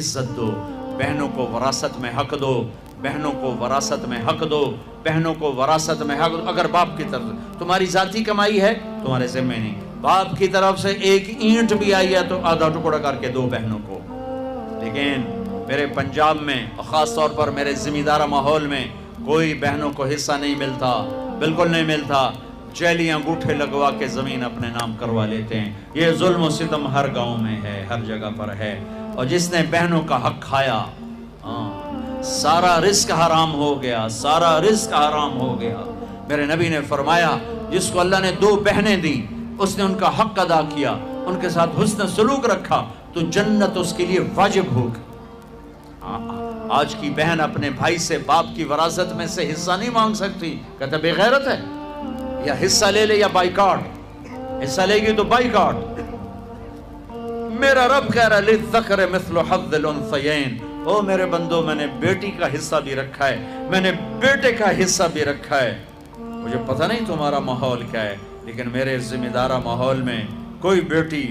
عزت دو، بہنوں کو وراثت میں حق دو، بہنوں کو وراثت میں حق دو، بہنوں کو وراثت میں حق دو۔ اگر باپ کی طرف تمہاری ذاتی کمائی ہے تمہارے ذمہ نہیں، باپ کی طرف سے ایک اینٹ بھی آئی ہے تو آدھا ٹکڑا کر کے دو بہنوں کو۔ لیکن میرے پنجاب میں اور خاص طور پر میرے زمیندارہ ماحول میں کوئی بہنوں کو حصہ نہیں ملتا، بالکل نہیں ملتا۔ جیلی انگوٹھے لگوا کے زمین اپنے نام کروا لیتے ہیں۔ یہ ظلم و ستم ہر گاؤں میں ہے، ہر جگہ پر ہے۔ اور جس نے بہنوں کا حق کھایا سارا رزق حرام ہو گیا، سارا رزق حرام ہو گیا۔ میرے نبی نے فرمایا جس کو اللہ نے 2 بہنیں دی، اس نے ان کا حق ادا کیا، ان کے ساتھ حسن سلوک رکھا تو جنت اس کے لیے واجب ہوگی۔ آج کی بہن اپنے بھائی سے باپ کی وراثت میں سے حصہ نہیں مانگ سکتی، کہتا بے غیرت ہے، یا حصہ لے لے یا بائیکاٹ، حصہ لے گی تو بائیکاٹ۔ میرا رب کہہ رہا ہے للذکر مثل حظ الانثیین، او میرے بندو میں نے بیٹی کا حصہ بھی رکھا ہے، میں نے بیٹے کا حصہ بھی رکھا ہے۔ مجھے پتہ نہیں تمہارا ماحول کیا ہے، لیکن میرے ذمہ دارہ ماحول میں کوئی بیٹی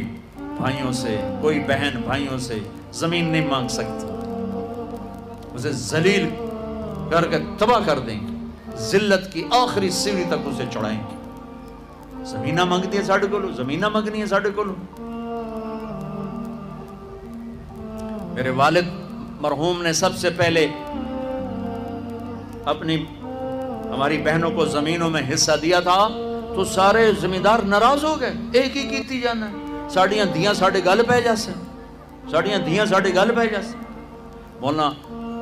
بھائیوں سے، کوئی بہن بھائیوں سے زمین نہیں مانگ سکتی، اسے ذلیل کر کے تباہ کر دیں گے، ذلت کی آخری سیڑھی تک اسے چڑھائیں گے۔ زمینہ مانگتی ہے ساڑھے کولو، زمینہ مانگنی ہے ساڑھے کولو۔ میرے والد مرحوم نے سب سے پہلے اپنی ہماری بہنوں کو زمینوں میں حصہ دیا تھا تو سارے زمیندار ناراض ہو گئے، ایک ہی کیتی جانا ہے، ساڑیاں دیاں ساڑھے گل پہ جیسے، ساڑیاں دیاں ساڑھے گل پہ جیسے۔ مولانا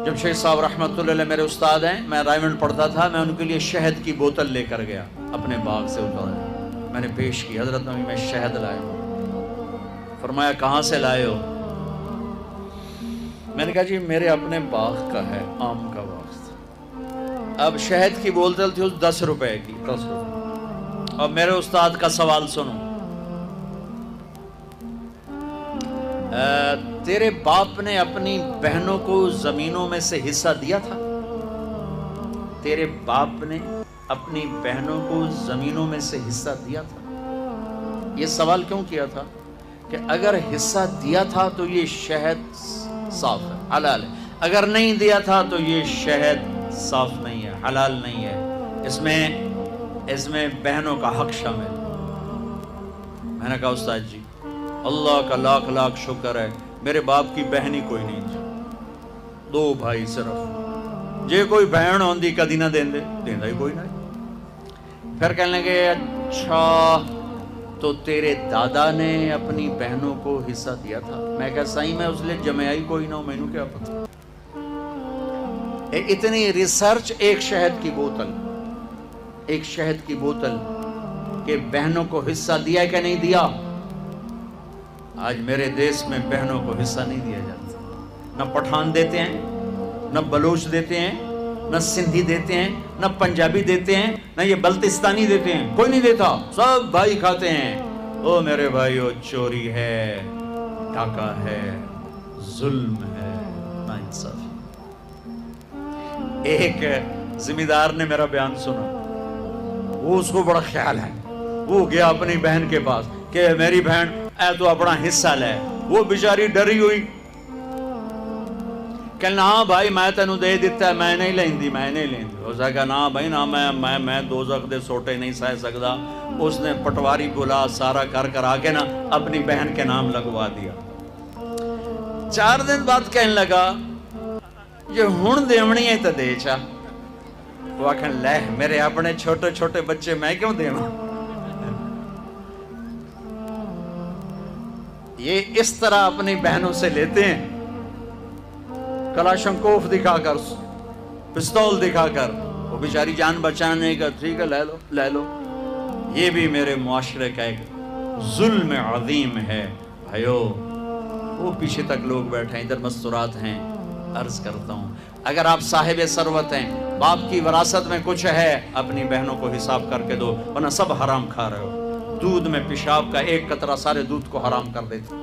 جب شیخ صاحب رحمۃ اللہ علیہ میرے استاد ہیں، میں رائمنڈ پڑھتا تھا، میں ان کے لیے شہد کی بوتل لے کر گیا، اپنے باغ سے اتارا، میں نے پیش کی، حضرت نبی میں شہد لایا ہوں۔ فرمایا کہاں سے لائے ہو؟ میں نے کہا جی میرے اپنے باغ کا ہے، آم کا باغ تھا۔ اب شہد کی بوتل تھی اس 10 روپے کی، 10 روپے۔ اب میرے استاد کا سوال سنو، تیرے باپ نے اپنی بہنوں کو زمینوں میں سے حصہ دیا تھا؟ تیرے باپ نے اپنی بہنوں کو زمینوں میں سے حصہ دیا تھا؟ یہ سوال کیوں کیا تھا کہ اگر حصہ دیا تھا تو یہ شہد صاف ہے، حلال ہے، اگر نہیں دیا تھا تو یہ شہد صاف نہیں ہے، حلال نہیں ہے، اس میں بہنوں کا حق شامل۔ میں نے کہا استاد جی اللہ کا لاکھ لاکھ شکر ہے میرے باپ کی بہن ہی کوئی نہیں تھی، 2 بھائی صرف، جے کوئی بہن ہوندی کدی نہ دیندے، دیندا ہی کوئی نہیں۔ پھر کہنے لگے اچھا تو تیرے دادا نے اپنی بہنوں کو حصہ دیا تھا؟ میں کہا صحیح میں اس لیے جمعہ ہی کوئی نہ ہو، میں نے کیا پتا۔ اتنی ریسرچ ایک شہد کی بوتل، ایک شہد کی بوتل کہ بہنوں کو حصہ دیا کہ نہیں دیا؟ آج میرے دیش میں بہنوں کو حصہ نہیں دیا جاتا، نہ پٹھان دیتے ہیں، نہ بلوچ دیتے ہیں، نہ سندھی دیتے ہیں، نہ پنجابی دیتے ہیں، نہ یہ بلتستانی دیتے ہیں، کوئی نہیں دیتا، سب بھائی کھاتے ہیں۔ او میرے بھائیو، چوری ہے، ڈاکہ ہے، ظلم ہے، ناانصافی۔ ایک زمیندار نے میرا بیان سنا، وہ اس کو بڑا خیال ہے، وہ گیا اپنی بہن کے پاس کہ میری بہن اے تو اپنا حصہ لے۔ وہ بیچاری ڈری ہوئی، کہنا ہاں بھائی میں تینوں دے دیتا ہے، میں نہیں لیندی، میں نہیں لیندی۔ اس نے کہا نا بھائی نا، میں دوزخ دے سوٹے نہیں سہ سکتا۔ اس نے پٹواری بلا سارا کر آ کے نا اپنی بہن کے نام لگوا دیا۔ 4 دن بعد کہنے لگا یہ ہن دیونی ہے تو دے چا۔ وہ آکھن لے میرے اپنے چھوٹے چھوٹے بچے میں کیوں دیواں؟ یہ اس طرح اپنی بہنوں سے لیتے ہیں، کلاشنکوف دکھا کر، پستول دکھا کر، وہ بیچاری جان بچانے کا، ٹھیک ہے لے لو لے لو۔ یہ بھی میرے معاشرے کا ایک ظلم عظیم ہے بھائیو۔ وہ پیچھے تک لوگ بیٹھے ہیں، ادھر مستورات ہیں۔ عرض کرتا ہوں اگر آپ صاحب ثروت ہیں، باپ کی وراثت میں کچھ ہے، اپنی بہنوں کو حساب کر کے دو، ورنہ سب حرام کھا رہے ہو۔ دودھ میں پیشاب کا ایک قطرہ سارے دودھ کو حرام کر دیتے۔